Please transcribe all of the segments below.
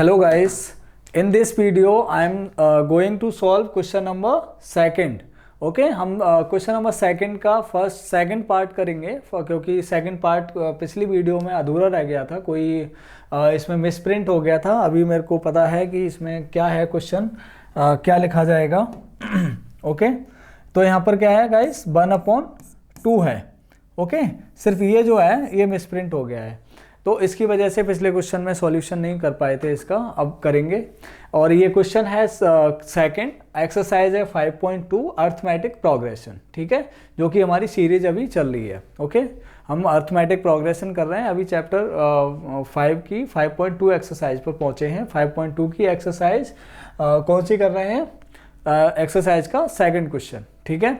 Hello guys, in this video I am going to solve question number second. Okay हम question number second का second part करेंगे क्योंकि second part पिछली video में अधूरा रह गया था, कोई इसमें मिसप्रिंट हो गया था। अभी मेरे को पता है कि इसमें क्या है, क्वेश्चन क्या लिखा जाएगा। ओके तो यहाँ पर क्या है गाइस, 1/2 है। ओके सिर्फ ये जो है ये मिसप्रिंट हो गया है, तो इसकी वजह से पिछले क्वेश्चन में सॉल्यूशन नहीं कर पाए थे, इसका अब करेंगे। और ये क्वेश्चन है सेकंड, एक्सरसाइज है 5.2 अर्थमेटिक प्रोग्रेशन, ठीक है, जो कि हमारी सीरीज अभी चल रही है। ओके हम अर्थमेटिक प्रोग्रेशन कर रहे हैं, अभी चैप्टर 5 की 5.2 एक्सरसाइज पर पहुंचे हैं। 5.2 की एक्सरसाइज कौन सी कर रहे हैं, एक्सरसाइज का सेकंड क्वेश्चन, ठीक है।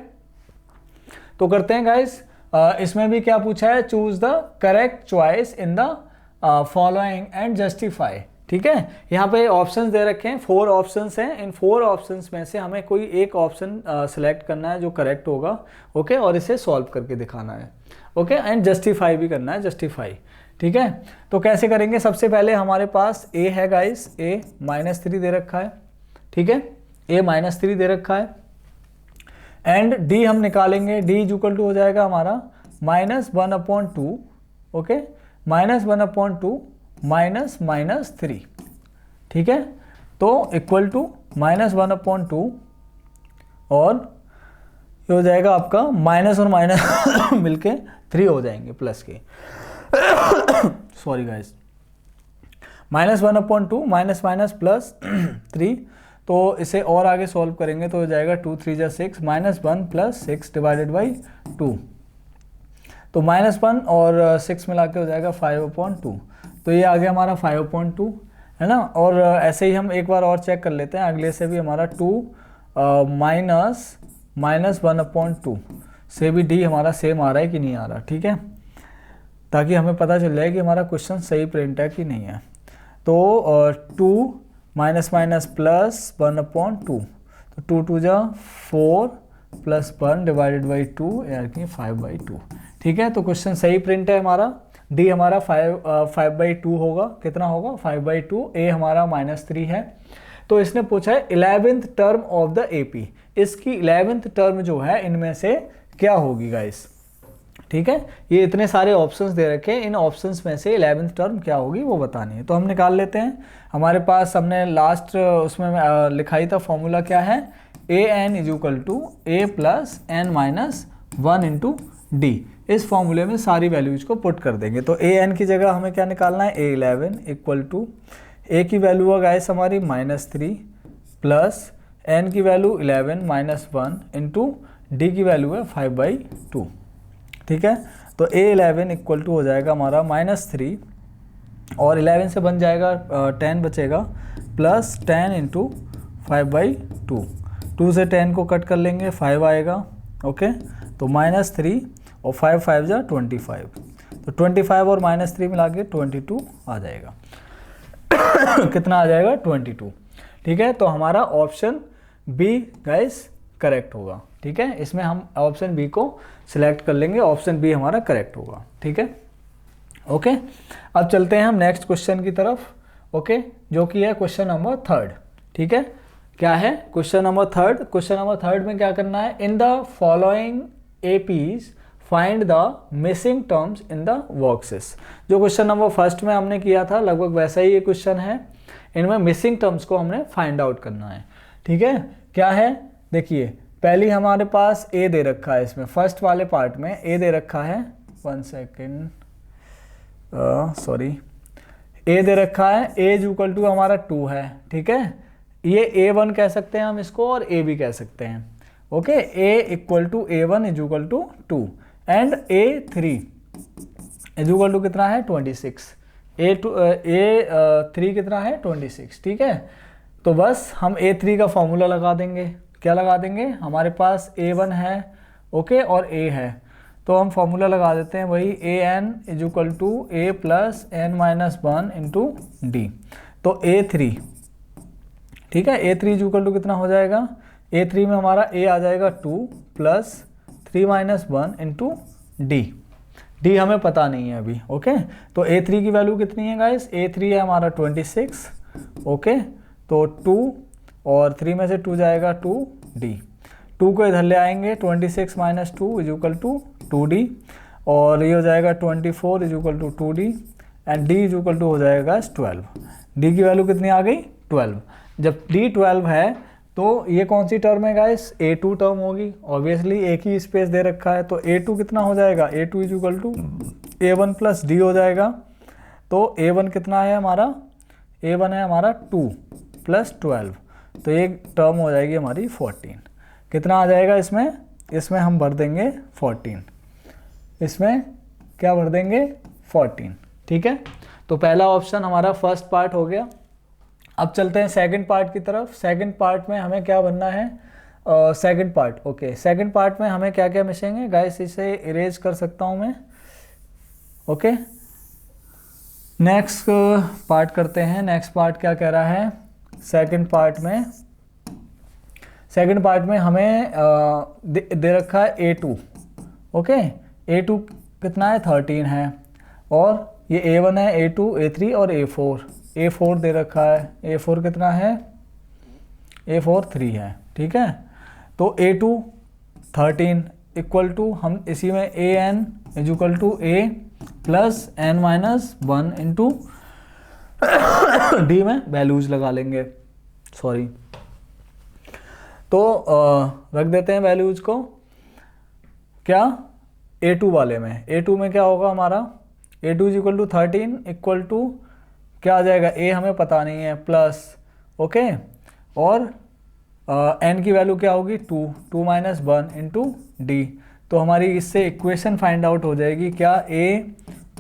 तो करते हैं गाइस। इसमें भी क्या पूछा है, choose the correct choice in the following and justify, ठीक है। यहाँ पे ऑप्शंस दे रखे हैं, 4 ऑप्शंस हैं। इन 4 ऑप्शंस में से हमें कोई एक ऑप्शन सेलेक्ट करना है जो करेक्ट होगा, ओके, और इसे सॉल्व करके दिखाना है, ओके, एंड जस्टिफाई भी करना है, जस्टिफाई, ठीक है। तो कैसे करेंगे, सबसे पहले हमारे पास ए है गाइस, ए -3 दे रखा है, ठीक है, ए -3 दे रखा है। एंड डी हम निकालेंगे, डी इज इक्वल टू हो जाएगा हमारा -1/2, ओके, -1/2 -3, ठीक है। तो इक्वल टू -1/2 और ये हो जाएगा आपका माइनस और माइनस मिलके 3 हो जाएंगे प्लस के। Sorry guys, -1/2 minus plus 3। तो इसे और आगे सॉल्व करेंगे तो हो जाएगा 2 3 जा 6 -1 + 6 डिवाइडेड बाई 2। तो -1 और 6 मिला के हो जाएगा 5/2। तो ये आ गया हमारा 5/2, है ना। और ऐसे ही हम एक बार और चेक कर लेते हैं, अगले से भी हमारा 2 -1/2 से भी डी हमारा सेम आ रहा है कि नहीं आ रहा, ठीक है, ताकि हमें पता चल जाए कि हमारा क्वेश्चन सही प्रिंट है कि नहीं है। तो 2 माइनस प्लस 1/2, तो 2 2 जा 4 + 1 डिवाइडेड बाई 2 यार कि 5/2, ठीक है। तो क्वेश्चन सही प्रिंट है हमारा, डी हमारा 5/2 होगा, कितना होगा 5/2। ए हमारा -3 है। तो इसने पूछा है 11th term of the AP, इसकी 11th टर्म जो है इनमें से क्या होगी गाइस, ठीक है। ये इतने सारे ऑप्शंस दे रखे हैं, इन ऑप्शंस में से 11th टर्म क्या होगी वो बतानी है। तो हम निकाल लेते हैं। हमारे पास हमने लास्ट उसमें लिखाई था, फॉर्मूला क्या है, an = a + n - 1 × d। इस फॉर्मूले में सारी वैल्यूज को पुट कर देंगे। तो an की जगह हमें क्या निकालना है, a11 = a की वैल्यू है गाइस हमारी -3 प्लस n की वैल्यू 11 - 1 × d की वैल्यू है 5/2, ठीक है। तो a11 = हो जाएगा हमारा -3 और 11 से बन जाएगा 10 बचेगा प्लस 10 × 5/2। 2 से 10 को कट कर लेंगे, 5 आएगा, ओके। तो -3 और 5 5 जा 25, तो 25 और -3 मिला के 22 आ जाएगा। कितना आ जाएगा, 22, ठीक है। तो हमारा ऑप्शन बी गाइस करेक्ट होगा, ठीक है। इसमें हम ऑप्शन बी को सिलेक्ट कर लेंगे, ऑप्शन बी हमारा करेक्ट होगा, ठीक है, ओके। अब चलते हैं हम नेक्स्ट क्वेश्चन की तरफ, ओके, जो कि है क्वेश्चन नंबर 3, ठीक है। क्या है क्वेश्चन नंबर 3, क्वेश्चन नंबर 3 में क्या करना है, in the following APs find the missing terms in the boxes. जो क्वेश्चन नंबर 1 में हमने किया था लगभग वैसा ही ये क्वेश्चन है, इनमें मिसिंग टर्म्स को हमने फाइंड आउट करना है, ठीक है। क्या है, देखिए पहली हमारे पास ए दे रखा है, इसमें फर्स्ट वाले पार्ट में ए दे रखा है, 1 सेकेंड, सॉरी, ए दे रखा है, ए = हमारा 2 है, ठीक है। ये A1 कह सकते हैं हम इसको और ए भी कह सकते हैं, okay. A = A1 = 2 and A3 = कितना है 26, A3 कितना है 26, ठीक है। तो बस हम A3 का फॉर्मूला लगा देंगे, क्या लगा देंगे, हमारे पास A1 है, ओके, और A है, तो हम फॉर्मूला लगा देते हैं वही, an = a + n - 1 × d। तो A3, ठीक है, A3 = कितना हो जाएगा, A3 में हमारा A आ जाएगा 2 + 3 - 1 × d। d हमें पता नहीं है अभी, ओके। तो A3 की वैल्यू कितनी है गाइस, A3 है हमारा 26 ओके, तो 2 और 3 में से 2 जाएगा 2D। 2 को इधर ले आएंगे, 26 minus 2 is equal to 2D, और ये हो जाएगा 24 is equal to 2D, and D is equal to हो जाएगा 12। D की वैल्यू कितनी आ गई? 12। जब D 12 है तो ये कौन सी टर्म है गाइस? A2 टर्म होगी। ऑब्वियसली एक ही स्पेस दे रखा है, तो A2 कितना हो जाएगा? A2 is equal to A1 plus D हो जाएगा। तो A1 कितना है हमारा? A1 है हमारा 2 प्लस 12, तो ये टर्म हो जाएगी हमारी 14। कितना आ जाएगा इसमें? इसमें हम भर देंगे 14, इसमें क्या भर देंगे? 14। ठीक है, तो पहला ऑप्शन हमारा फर्स्ट पार्ट हो गया। अब चलते हैं सेकंड पार्ट की तरफ। सेकंड पार्ट में हमें क्या बनना है? Second part, okay, second part में हमें क्या क्या मिलेंगे गाइस? इसे इरेज कर सकता हूं मैं। ओके, नेक्स्ट पार्ट करते हैं। नेक्स्ट पार्ट क्या कह रहा है? सेकंड पार्ट में हमें दे रखा है A2। ओके, A2 कितना है? 13 है, और ये A1 है, A2, A3 और A4 दे रखा है। A4 कितना है? A4 3 है। ठीक है, तो A2 13 इक्वल टू, हम इसी में AN is equal to A plus N minus 1 into D में वैल्यूज लगा लेंगे, सॉरी, तो रख देते हैं वैल्यूज को। क्या? A2 वाले में, A2 में क्या होगा हमारा? A2 is equal to 13 equal to क्या आ जाएगा? A हमें पता नहीं है, प्लस, ओके, और N की वैल्यू क्या होगी? 2 माइनस 1 इंटू D। तो हमारी इससे इक्वेशन फाइंड आउट हो जाएगी। क्या? A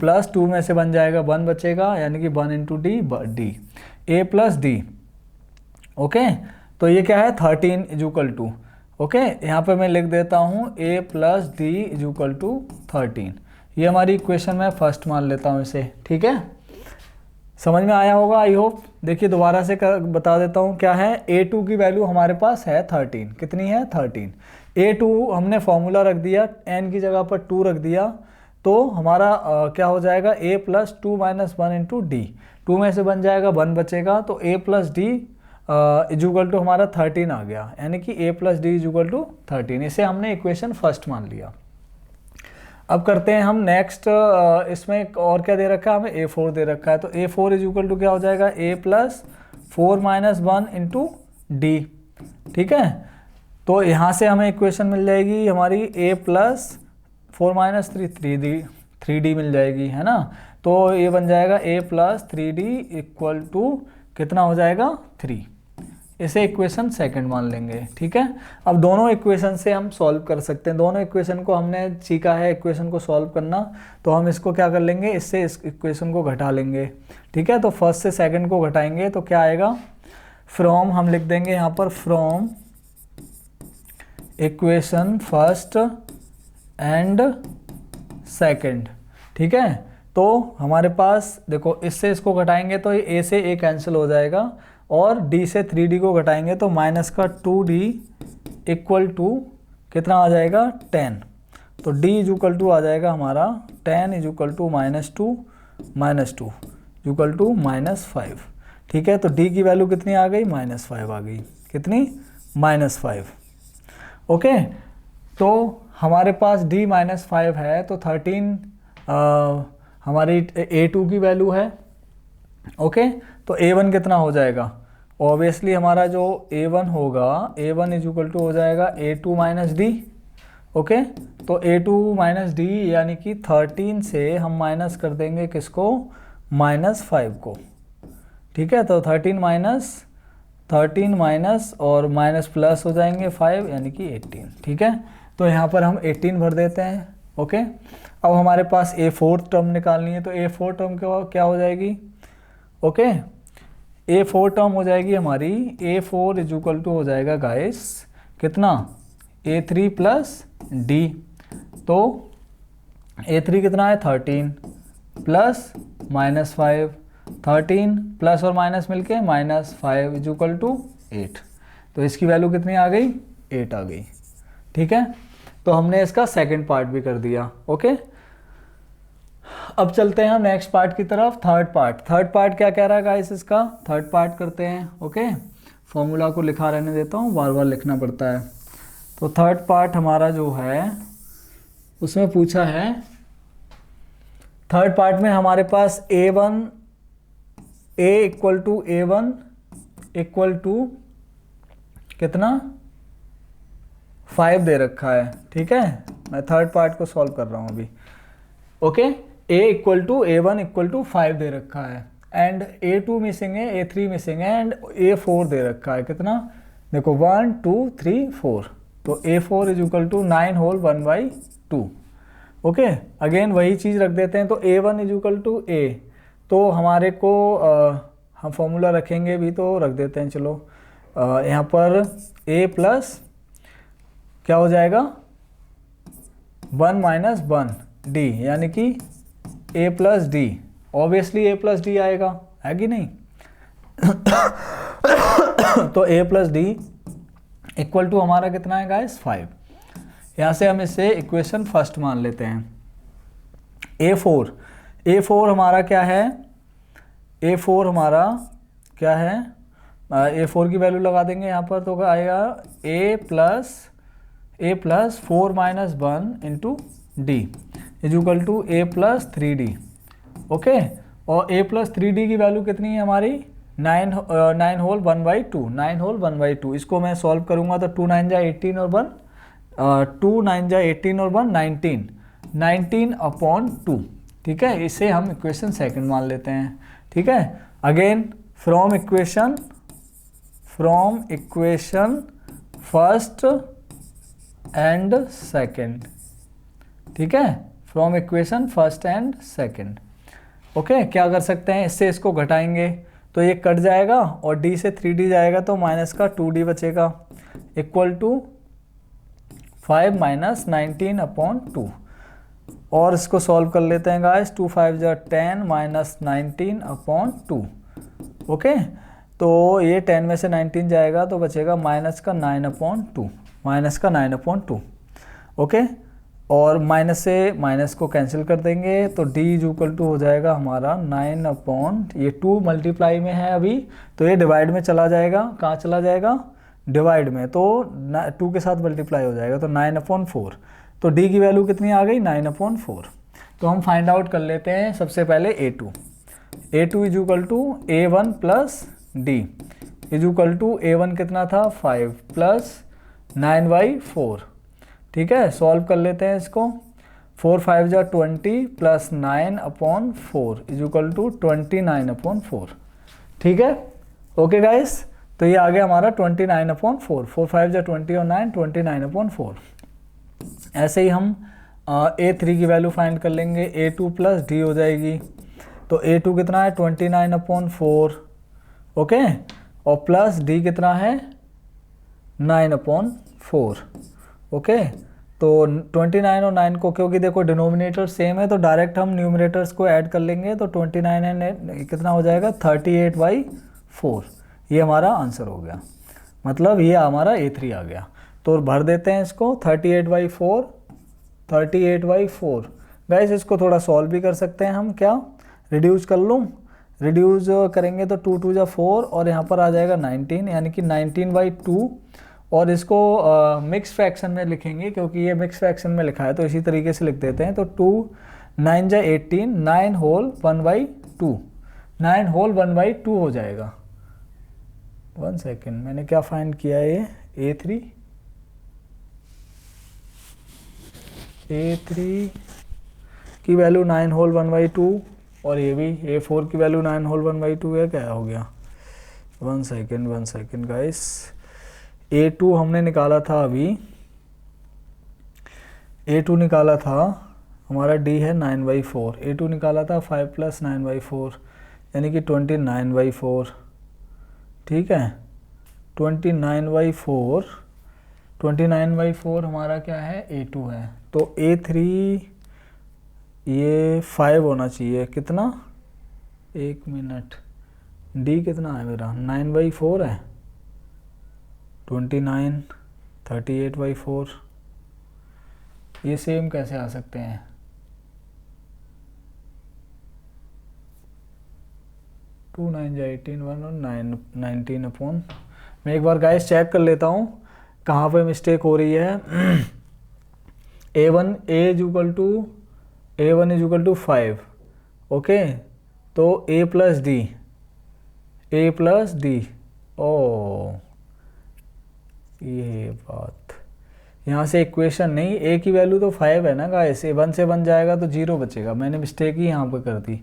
प्लस 2 में से बन जाएगा 1 बचेगा, यानी कि 1 into D, A plus D। Okay, तो ये क्या है? 13 इज इक्वल टू, ओके, यहाँ पे मैं लिख देता हूँ A plus D is equal to 13। ये हमारी इक्वेशन में फर्स्ट मान लेता हूँ इसे। ठीक है, समझ में आया होगा आई होप। देखिए दोबारा से बता देता हूँ क्या है। A2 की वैल्यू हमारे पास है 13। कितनी है? 13। A2 हमने फॉर्मूला रख दिया, N की जगह पर 2 रख दिया, तो हमारा क्या हो जाएगा? A plus 2 minus 1 into D। 2 में से बन जाएगा 1 बचेगा, तो A plus D is equal to हमारा 13 आ गया, यानी कि A plus D is equal to 13। इसे हमने इक्वेशन फर्स्ट मान लिया। अब करते हैं हम नेक्स्ट। इसमें और क्या दे रखा है हमें? A4 दे रखा है, तो A4 इज इक्वल टू क्या हो जाएगा? A plus 4 minus 1 into D। ठीक है, तो यहाँ से हमें इक्वेशन मिल जाएगी हमारी A प्लस 4 माइनस 3D मिल जाएगी, है ना। तो ये बन जाएगा A plus 3D equal to कितना हो जाएगा? 3। इसे इक्वेशन सेकंड मान लेंगे। ठीक है, अब दोनों इक्वेशन से हम सॉल्व कर सकते हैं। दोनों इक्वेशन को हमने सीखा है इक्वेशन को सॉल्व करना, तो हम इसको क्या कर लेंगे? इससे इस इक्वेशन को घटा लेंगे। ठीक है, तो फर्स्ट से सेकंड को घटाएंगे तो क्या आएगा? फ्रॉम, हम लिख देंगे यहाँ पर from equation first and second. ठीक है, तो हमारे पास देखो, इससे इसको घटाएंगे तो A से A कैंसिल हो जाएगा, और D से 3D को घटाएंगे तो माइनस का 2D इक्वल टू कितना आ जाएगा? 10। तो D इज इक्वल टू आ जाएगा हमारा 10 is equal to -2 is equal to -5। ठीक है, तो D की वैल्यू कितनी आ गई? -5 आ गई। कितनी? -5। ओके, तो हमारे पास D -5 है, तो 13 हमारी A2 की वैल्यू है। ओके, तो A1 कितना हो जाएगा? ऑब्वियसली हमारा जो A1 होगा, A1 इज इक्वल टू हो जाएगा A2 माइनस D। ओके, तो A2 माइनस D, यानी कि 13 से हम माइनस कर देंगे किसको? -5 को। ठीक है, तो 13 माइनस और माइनस प्लस हो जाएंगे 5, यानी कि 18। ठीक है, तो यहाँ पर हम 18 भर देते हैं। ओके, अब हमारे पास A4 टर्म निकालनी है, तो A4 टर्म क्या हो जाएगी? ओके, A4 टर्म हो जाएगी हमारी, A4 इज इक्वल टू हो जाएगा गाइस कितना? A3 plus D। तो A3 कितना है? 13 प्लस -5, 13 प्लस और माइनस मिलके -5 इज इक्वल टू 8। तो इसकी वैल्यू कितनी आ गई? 8 आ गई। ठीक है, तो हमने इसका सेकंड पार्ट भी कर दिया। ओके, अब चलते हैं हम नेक्स्ट पार्ट की तरफ, थर्ड पार्ट क्या कह रहा है गाइस इसका, थर्ड पार्ट करते हैं। ओके, फॉर्मूला को लिखा रहने देता हूँ, बार बार लिखना पड़ता है। तो थर्ड पार्ट हमारा जो है उसमें पूछा है, थर्ड पार्ट में हमारे पास A1 A इक्वल टू कितना 5 दे रखा है। ठीक है, मैं थर्ड पार्ट को सॉल्व कर रहा हूँ अभी। ओके, A1 इक्वल टू 5 दे रखा है एंड A2 मिसिंग है, A3 मिसिंग है एंड A4 दे रखा है। कितना देखो 1 2 3 4, तो A4 is equal to 9 whole 1/2। Okay, again वही चीज़ रख देते हैं। तो A1 is equal to A, तो हमारे को हम फॉर्मूला रखेंगे भी, तो रख देते हैं। चलो यहाँ पर A प्लस क्या हो जाएगा 1 माइनस 1 D, यानी कि A plus D, obviously A plus D आएगा, है कि नहीं। तो A plus D equal to हमारा कितना है गाइस 5। यहाँ से हम इसे इक्वेशन फर्स्ट मान लेते हैं। A4 हमारा क्या है, A4 हमारा क्या है, A4 की वैल्यू लगा देंगे यहाँ पर, तो क्या आएगा A plus 4 minus 1 into D is equal to A plus 3D। Okay, और A प्लस 3D की वैल्यू कितनी है हमारी 9 होल 1/2, 9 होल 1/2। इसको मैं सॉल्व करूँगा तो 2 9 जा 18 और 1 2 9 जा 18 और 1 19 अपॉन 2। ठीक है, इसे हम इक्वेशन सेकंड मान लेते हैं। ठीक है, again from equation first and second. ठीक है, from equation first and second. Okay, क्या कर सकते हैं, इससे इसको घटाएंगे तो ये कट जाएगा और d से 3d जाएगा तो माइनस का 2d बचेगा, इक्वल टू 5 माइनस 19 अपॉन 2। और इसको सॉल्व कर लेते हैं गाइस, 2 5 जा 10 माइनस 19 अपॉन 2। ओके, तो ये 10 में से 19 जाएगा तो बचेगा माइनस का 9 अपॉन 2, माइनस का 9 अपॉन 2। ओके, और माइनस से माइनस को कैंसिल कर देंगे तो d इज इक्वल टू हो जाएगा हमारा 9 अपॉन, ये 2 मल्टीप्लाई में है अभी, तो ये डिवाइड में चला जाएगा। कहाँ चला जाएगा, डिवाइड में, तो 2 के साथ मल्टीप्लाई हो जाएगा तो 9 अपॉन 4। तो d की वैल्यू कितनी आ गई 9 अपॉन 4। तो हम फाइंड आउट कर लेते हैं सबसे पहले A2 is equal to A1 plus D is equal to A1 कितना था 5 प्लस 9/4। ठीक है, सॉल्व कर लेते हैं इसको, 4 5 जा 20 plus 9 upon 4 is equal to 29 upon 4। ठीक है, ओके गाइस, तो ये आ गया हमारा 29 अपॉन 4, 4 5 जा 20 और 9 29 अपॉन 4। ऐसे ही हम A3 की वैल्यू फाइंड कर लेंगे, A2 प्लस डी हो जाएगी, तो A2 कितना है 29 अपॉन 4। ओके, और प्लस डी कितना है 9 अपॉन 4। ओके, तो 29 और 9 को, क्योंकि देखो डिनोमिनेटर सेम है तो डायरेक्ट हम न्यूमरेटर्स को ऐड कर लेंगे, तो 29 एंड कितना हो जाएगा 38/4। ये हमारा आंसर हो गया, मतलब ये हमारा A3 आ गया। तो भर देते हैं इसको, 38/4 गाइस, इसको थोड़ा सॉल्व भी कर सकते हैं हम, क्या रिड्यूस कर लूँ, रिड्यूस करेंगे तो 2 2 जा 4 और यहाँ पर आ जाएगा 19, यानी कि 19/2। और इसको मिक्स फ्रैक्शन में लिखेंगे, क्योंकि ये मिक्स फ्रैक्शन में लिखा है तो इसी तरीके से लिख देते हैं। तो 2 9 जा 18, 9 होल 1/2, 9 होल 1/2 हो जाएगा। 1 सेकेंड, मैंने क्या फाइंड किया है, ये A3 की वैल्यू 9 होल 1/2 और ये भी A4 की वैल्यू 9 होल 1/2 है। क्या हो गया, 1 सेकेंड गाइस, A2 हमने निकाला था अभी, A2 निकाला था हमारा D है 9/4, A2 निकाला था 5 प्लस 9/4 यानी कि 29/4। ठीक है, 29/4 हमारा क्या है A2 है, तो A3 ये 5 होना चाहिए, कितना 1 मिनट, D कितना है मेरा 9/4 है, 29 38/4। ये सेम कैसे आ सकते हैं, 2 9 जा 18 1 और 19 अपॉन, मैं एक बार गाइस चेक कर लेता हूँ कहाँ पे मिस्टेक हो रही है। a1 is equal to 5, okay, तो a प्लस डी, ओ ये बात, यहाँ से इक्वेशन नहीं, a की वैल्यू तो 5 है ना गाइस, a1 से बन जाएगा तो 0 बचेगा, मैंने मिस्टेक ही यहाँ पे कर दी,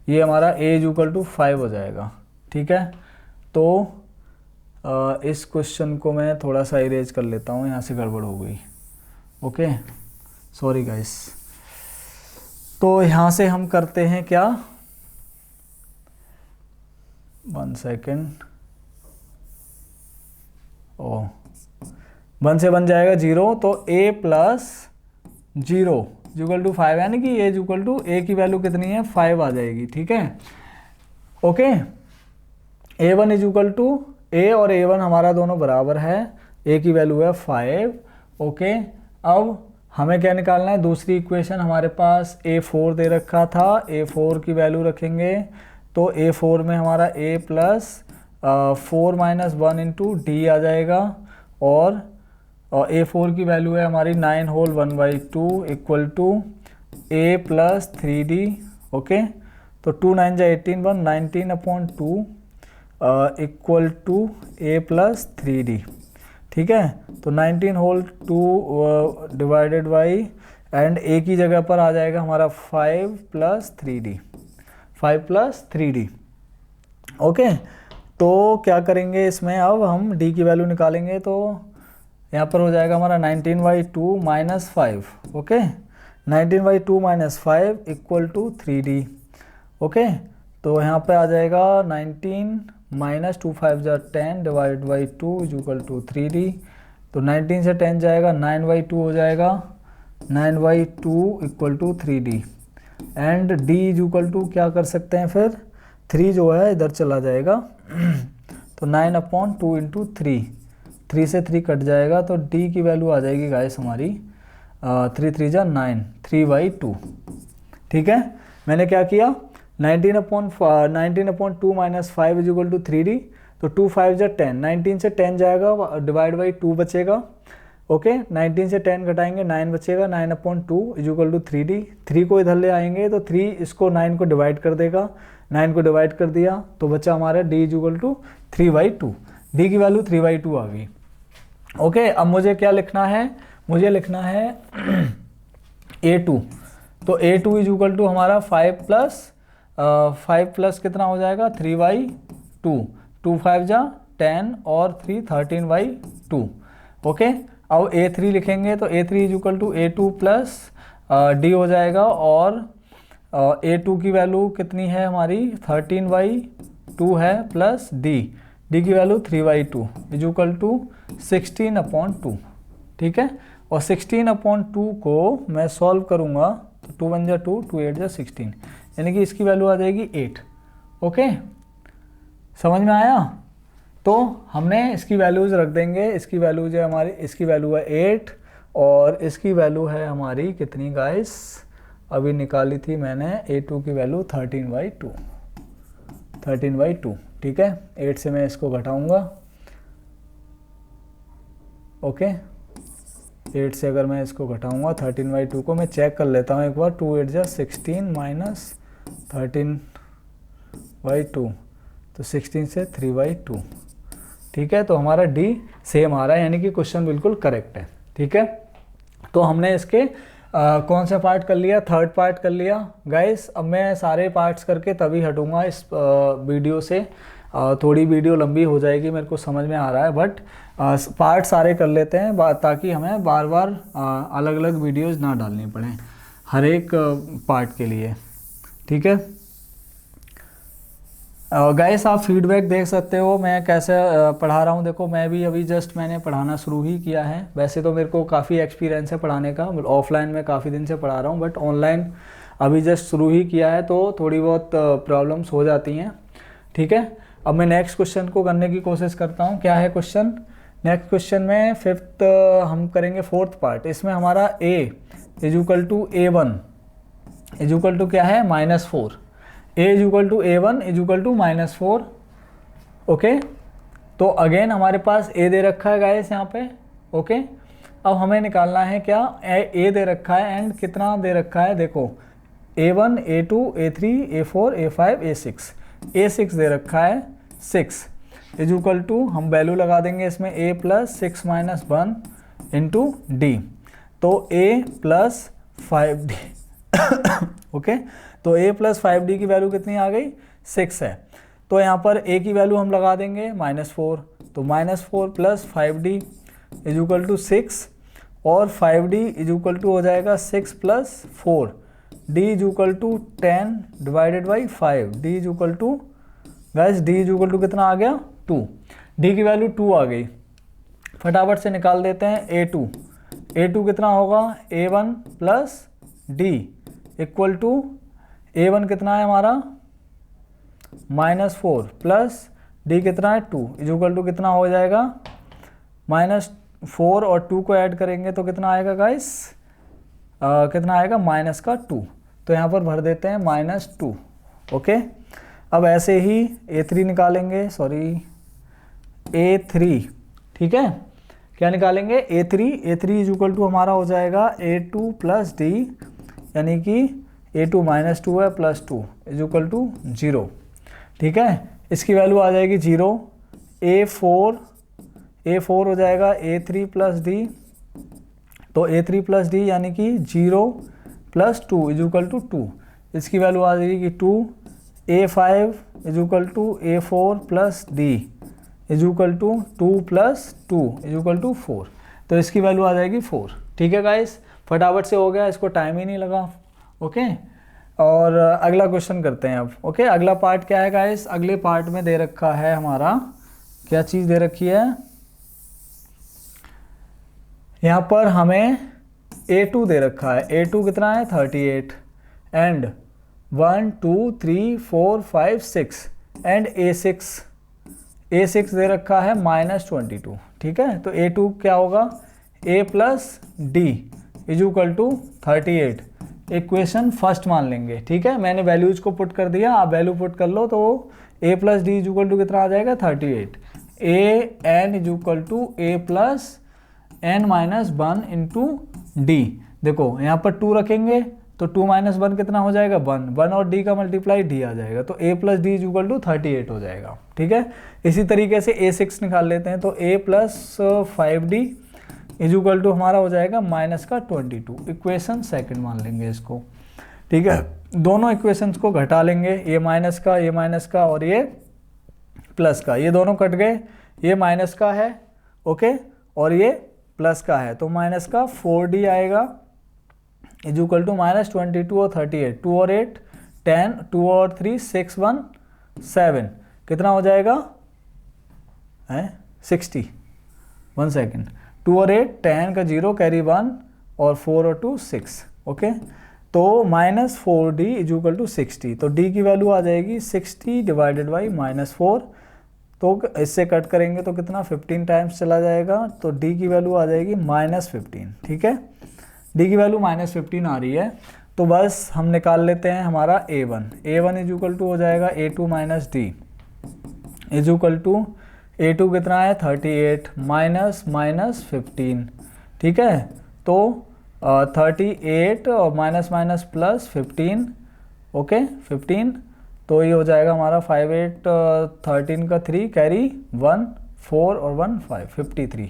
ये हमारा a इज इक्वल टू 5 हो जाएगा, ठीक है। तो इस क्वेश्चन को मैं थोड़ा सा इरेज कर लेता हूँ, यहाँ से गड़बड़ हो गई, ओके, सॉरी गाइस। तो यहाँ से हम करते हैं क्या, 1 सेकेंड, ओ 1 से बन जाएगा 0, तो a प्लस 0 इक्वल टू 5, यानी कि a इक्वल टू a की वैल्यू कितनी है 5 आ जाएगी, ठीक है, okay. a1 is equal to a और a1 हमारा दोनों बराबर है, a की वैल्यू है 5, ओके। अब हमें क्या निकालना है, दूसरी इक्वेशन हमारे पास a4 दे रखा था, a4 की वैल्यू रखेंगे, तो a4 में हमारा a plus 4 minus 1 into D आ जाएगा, और a4 की वैल्यू है हमारी 9 whole 1/2 equal to a plus 3d, okay. तो 2 9 जा 18 1 19 upon 2 equal to a plus 3d, ठीक है। तो 19 whole 2 divided by, and a की जगह पर आ जाएगा हमारा 5 प्लस 3d, ओके। तो क्या करेंगे इसमें, अब हम d की वैल्यू निकालेंगे, तो यहाँ पर हो जाएगा हमारा 19/2 minus 5, okay, 19/2 minus 5 equal to 3d, okay. तो यहाँ पे आ जाएगा 19 माइनस 2 5 जा 10 divide by 2 is equal to 3d, तो 19 से 10 जाएगा 9/2 हो जाएगा, 9/2 equal to 3d, and d is equal to क्या कर सकते हैं फिर, 3 जो है इधर चला जाएगा, तो 9/2 इंटू 3 से 3 कट जाएगा, तो d की वैल्यू आ जाएगी गाइस हमारी 3 3 जा 9, 3/2, ठीक है। मैंने क्या किया, 19/2 minus 5 is equal to 3d, तो 2 5 जा 10, 19 से 10 जाएगा, डिवाइड बाई 2 बचेगा, ओके, 19 से 10 घटाएंगे 9 बचेगा, 9/2 इज इक्वल टू 3d, 3 को इधर ले आएंगे तो 3 इसको 9 को डिवाइड कर देगा, 9 को डिवाइड कर दिया तो बचा हमारा d is equal to 3/2, d की वैल्यू 3/2 आ गई, ओके। अब मुझे क्या लिखना है, मुझे लिखना है a2, तो a2 इज इक्वल टू हमारा 5 प्लस कितना हो जाएगा 3/2, 2 5 जा 10 और 3 13/2, ओके। अब a3 लिखेंगे, तो a3 is equal to a2 plus d हो जाएगा, और a2 की वैल्यू कितनी है हमारी 13/2 है, प्लस d की वैल्यू 3/2 इज इक्वल टू 16/2, ठीक है। और 16/2 को मैं सॉल्व करूँगा, तो 2 1 जा 2, 2 8 जा 16, यानी कि इसकी वैल्यू आ जाएगी 8, ओके, समझ में आया। तो हमने इसकी वैल्यूज़ रख देंगे, इसकी वैल्यूज है हमारी, इसकी वैल्यू है 8, और इसकी वैल्यू है हमारी कितनी गाइस, अभी निकाली थी मैंने, a2 की वैल्यू 13/2, ठीक है। 8 से मैं इसको घटाऊंगा, ओके, 8 से अगर मैं इसको घटाऊंगा 13/2 को, मैं चेक कर लेता हूँ एक बार, 2 8 जा 16 माइनस 13/2, तो 16 से 3/2, ठीक है। तो हमारा d सेम आ रहा है, यानी कि क्वेश्चन बिल्कुल करेक्ट है, ठीक है। तो हमने इसके कौन सा पार्ट कर लिया, थर्ड पार्ट कर लिया गाइस। अब मैं सारे पार्ट्स करके तभी हटूंगा इस वीडियो से, थोड़ी वीडियो लंबी हो जाएगी, मेरे को समझ में आ रहा है, बट पार्ट सारे कर लेते हैं ताकि हमें बार बार अलग अलग वीडियोस ना डालनी पड़े हर एक पार्ट के लिए, ठीक है। गाइस आप फीडबैक देख सकते हो मैं कैसे पढ़ा रहा हूँ। देखो मैं भी अभी जस्ट मैंने पढ़ाना शुरू ही किया है, वैसे तो मेरे को काफ़ी एक्सपीरियंस है पढ़ाने का, ऑफलाइन में काफ़ी दिन से पढ़ा रहा हूँ, बट ऑनलाइन अभी जस्ट शुरू ही किया है, तो थोड़ी बहुत प्रॉब्लम्स हो जाती हैं, ठीक है। अब मैं नेक्स्ट क्वेश्चन को करने की कोशिश करता हूँ। क्या है क्वेश्चन, नेक्स्ट क्वेश्चन में फिफ्थ हम करेंगे फोर्थ पार्ट। इसमें हमारा a is equal to a1 is equal to क्या है -4, A is equal to A1 is equal to -4। Okay, तो अगेन हमारे पास ए दे रखा है गाइस यहाँ पे। ओके, अब हमें निकालना है क्या, ए दे रखा है एंड कितना दे रखा है, देखो A1 A2 A3 A4 A5 A6, A6 दे रखा है 6 इज इक्वल टू, हम वैल्यू लगा देंगे इसमें A plus 6 minus 1 into D, तो A प्लस 5D ओके, तो A प्लस 5D की वैल्यू कितनी आ गई, 6 है। तो यहाँ पर A की वैल्यू हम लगा देंगे -4, तो -4 plus 5D is equal to 6, और 5D इज इक्वल टू हो जाएगा 6 plus 4, D is equal to 10 divided by 5, D is equal to, guys D is equal to कितना आ गया, 2, D की वैल्यू 2 आ गई। फटाफट से निकाल देते हैं A2 कितना होगा, A1 plus D equal to, A1 कितना है हमारा -4 प्लस D कितना है 2 इज इक्वल टू कितना हो जाएगा, -4 और 2 को ऐड करेंगे तो कितना आएगा गाइस, कितना आएगा -2, तो यहाँ पर भर देते हैं -2। ओके, अब ऐसे ही A3 निकालेंगे, सॉरी A3, ठीक है, क्या निकालेंगे A3 इज इक्वल टू हमारा हो जाएगा A2 प्लस D, यानी कि A2 -2 है प्लस 2 इज इक्वल टू 0, ठीक है, इसकी वैल्यू आ जाएगी 0। A4 हो जाएगा A3 प्लस D, तो A3 प्लस D यानी कि 0 प्लस 2 इज इक्वल टू 2, इसकी वैल्यू आ जाएगी 2। A5 is equal to A4 plus D is equal to 2 plus 2 is equal to 4, तो इसकी वैल्यू आ जाएगी 4। ठीक है गाइस, फटाफट से हो गया, इसको टाइम ही नहीं लगा। ओके, और अगला क्वेश्चन करते हैं अब। ओके, अगला पार्ट क्या है गाइस, अगले पार्ट में दे रखा है हमारा, क्या चीज़ दे रखी है, यहाँ पर हमें A2 दे रखा है। A2 कितना है 38 एंड 1 2 3 4 5 6 एंड A6 दे रखा है -22। ठीक है, तो A2 क्या होगा, A plus D is equal to 38, equation first मान लेंगे। ठीक है, मैंने वैल्यूज को पुट कर दिया, आप वैल्यू पुट कर लो, तो A plus D is equal to कितना आ जाएगा 38। AN is equal to A plus N minus 1 into D. देखो यहाँ पर 2 रखेंगे तो 2 माइनस 1 कितना हो जाएगा 1 और D का मल्टीप्लाई D आ जाएगा, तो A plus D is equal to 38 हो जाएगा। ठीक है, इसी तरीके से A6 निकाल लेते हैं, तो A plus 5D is equal to हमारा हो जाएगा -22, इक्वेशन सेकंड मान लेंगे इसको। ठीक है, दोनों इक्वेशंस को घटा लेंगे, ये माइनस का और ये प्लस का, ये दोनों कट गए, ये माइनस का है ओके और ये प्लस का है, तो माइनस का 4D आएगा इज इक्वल टू -22 और 38, 2 और 8 10, 2 और 3 6 1 7, कितना हो जाएगा 60। 1 सेकेंड, 2 और 8 10 का 0 कैरी 1 और 4 और 2 6। ओके, तो -4D इज इक्वल टू 60, तो D की वैल्यू आ जाएगी 60 डिवाइडेड बाई -4, तो इससे कट करेंगे तो कितना 15 टाइम्स चला जाएगा, तो D की वैल्यू आ जाएगी -15। ठीक है, D की वैल्यू -15 आ रही है, तो बस हम निकाल लेते हैं हमारा A1 इज इक्वल टू हो जाएगा A2 minus D is equal to A2 कितना है 38 माइनस 15। ठीक है, तो 38 और माइनस प्लस 15, ओके 15, तो ये हो जाएगा हमारा 5 8 13 का 3 कैरी 1 4 और 1 5 53,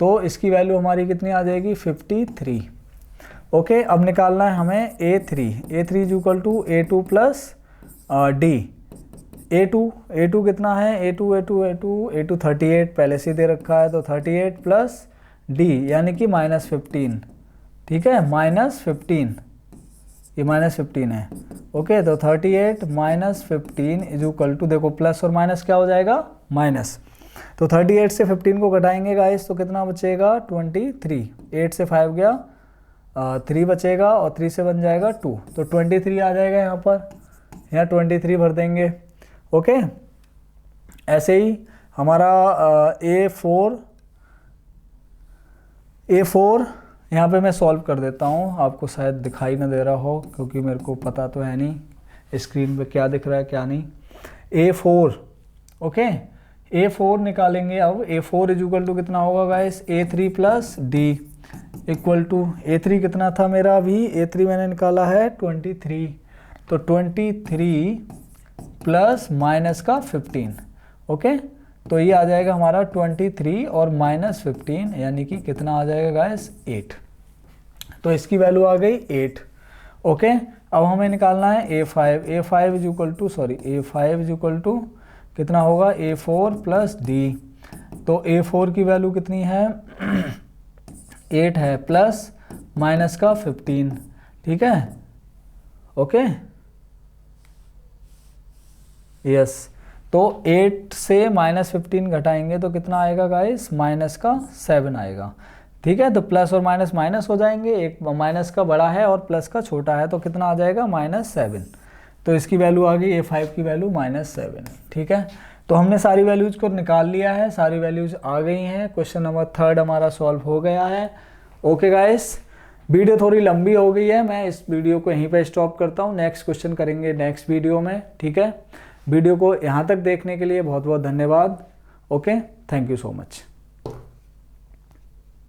तो इसकी वैल्यू हमारी कितनी आ जाएगी 53। ओके, अब निकालना है हमें A3 is equal to A2 plus D। A2 कितना है A2 38 पहले से दे रखा है, तो 38 प्लस D यानी कि -15। ठीक है, -15, ये -15 है। ओके, तो 38 माइनस 15 इज इक्वल टू, देखो प्लस और माइनस क्या हो जाएगा माइनस, तो 38 से 15 को घटाएंगे गाइस, तो कितना बचेगा 23। 8 से 5 गया 3 बचेगा और 3 से बन जाएगा 2, तो 23 आ जाएगा यहाँ पर, यहाँ 23 भर देंगे। ओके, ऐसे ही हमारा A4 यहाँ पे मैं सॉल्व कर देता हूँ, आपको शायद दिखाई ना दे रहा हो क्योंकि मेरे को पता तो है नहीं स्क्रीन पे क्या दिख रहा है क्या नहीं। A4, ओके, A4 निकालेंगे। अब A4 इज इक्वल टू कितना होगा guys, A3 plus D equal to, A3 कितना था मेरा अभी, A3 मैंने निकाला है 23, तो 23 प्लस माइनस का 15, ओके, तो ये आ जाएगा हमारा 23 और माइनस 15 यानी कि कितना आ जाएगा गाइस, 8। तो इसकी वैल्यू आ गई 8, ओके। अब हमें निकालना है A5 is equal to, sorry, A5 is equal to कितना होगा, A4 प्लस डी। तो A4 की वैल्यू कितनी है 8 है, प्लस माइनस का 15, ठीक है, ओके, यस। तो 8 से माइनस 15 घटाएंगे तो कितना आएगा गाइस, माइनस का 7 आएगा, ठीक है। तो प्लस और माइनस माइनस हो जाएंगे, एक माइनस का बड़ा है और प्लस का छोटा है, तो कितना आ जाएगा, -7। तो इसकी वैल्यू आ गई, A5 की वैल्यू -7, ठीक है। तो हमने सारी वैल्यूज को निकाल लिया है, सारी वैल्यूज आ गई हैं। क्वेश्चन नंबर 3 हमारा सॉल्व हो गया है, ओके गाइस। वीडियो थोड़ी लंबी हो गई है, मैं इस वीडियो को यहीं पे स्टॉप करता हूँ, नेक्स्ट क्वेश्चन करेंगे नेक्स्ट वीडियो में, ठीक है। वीडियो को यहाँ तक देखने के लिए बहुत बहुत धन्यवाद, okay, thank you so much.